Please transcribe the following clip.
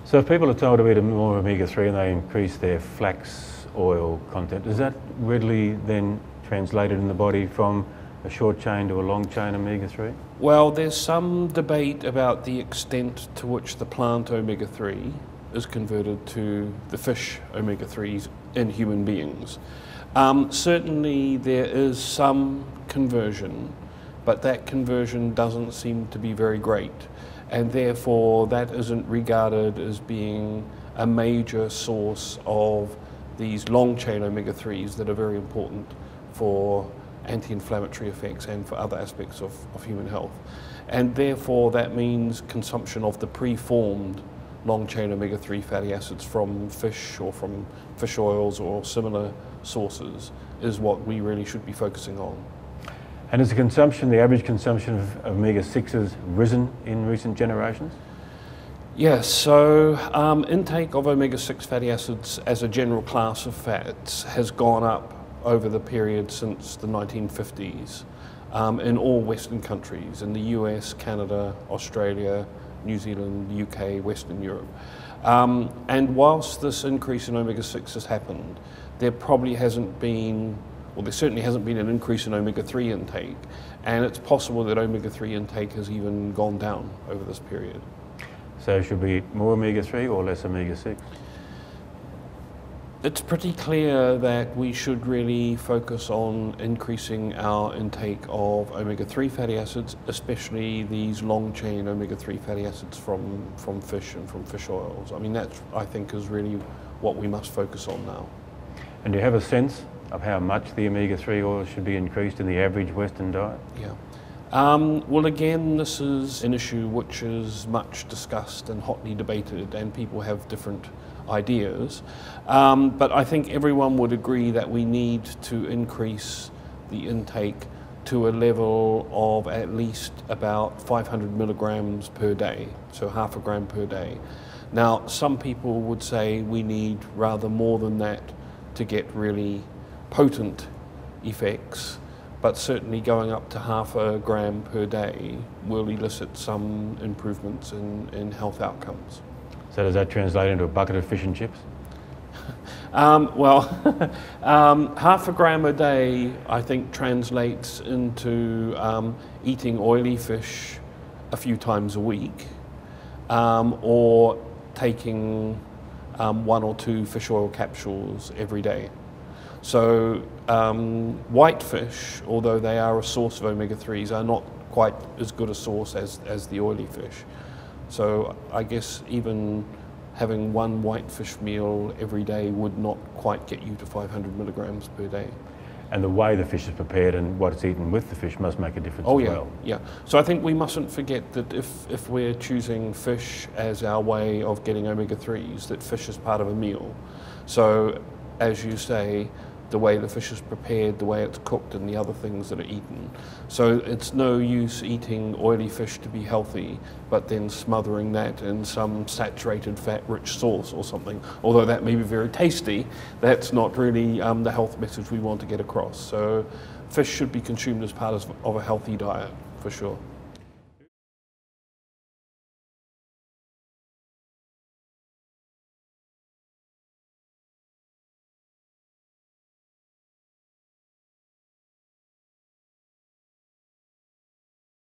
So if people are told to eat more omega-3 and they increase their flax oil content, is that readily then translated in the body from a short chain to a long chain omega-3? Well, there's some debate about the extent to which the plant omega-3 is converted to the fish omega-3s in human beings. Certainly there is some conversion, but that conversion doesn't seem to be very great, and therefore that isn't regarded as being a major source of these long-chain omega-3s that are very important for anti-inflammatory effects and for other aspects of human health. And therefore that means consumption of the preformed long-chain omega-3 fatty acids from fish or from fish oils or similar sources is what we really should be focusing on. And has the average consumption of omega-6s risen in recent generations? Yes, so intake of omega-6 fatty acids as a general class of fats has gone up over the period since the 1950s in all Western countries, in the US, Canada, Australia, New Zealand, UK, Western Europe. And whilst this increase in omega-6 has happened, there probably hasn't been, well, there certainly hasn't been an increase in omega-3 intake, and it's possible that omega-3 intake has even gone down over this period. So should we eat more omega-3 or less omega-6? It's pretty clear that we should really focus on increasing our intake of omega-3 fatty acids, especially these long-chain omega-3 fatty acids from fish and from fish oils. I mean, that, I think, is really what we must focus on now. And do you have a sense of how much the omega-3 oil should be increased in the average Western diet? Yeah. Well, again, this is an issue which is much discussed and hotly debated, and people have different ideas. But I think everyone would agree that we need to increase the intake to a level of at least about 500 milligrams per day, so half a gram per day. Now, some people would say we need rather more than that to get really potent effects, but certainly going up to half a gram per day will elicit some improvements in health outcomes. So does that translate into a bucket of fish and chips? Well, half a gram a day, I think, translates into eating oily fish a few times a week, or taking 1 or 2 fish oil capsules every day. So white fish, although they are a source of omega-3s, are not quite as good a source as the oily fish. So I guess even having 1 white fish meal every day would not quite get you to 500 milligrams per day. And the way the fish is prepared and what it's eaten with the fish must make a difference as well. Yeah. So I think we mustn't forget that if we're choosing fish as our way of getting omega-3s, that fish is part of a meal. So as you say, the way the fish is prepared, the way it's cooked, and the other things that are eaten. So it's no use eating oily fish to be healthy, but then smothering that in some saturated fat-rich sauce or something. Although that may be very tasty, that's not really the health message we want to get across. So fish should be consumed as part of a healthy diet, for sure.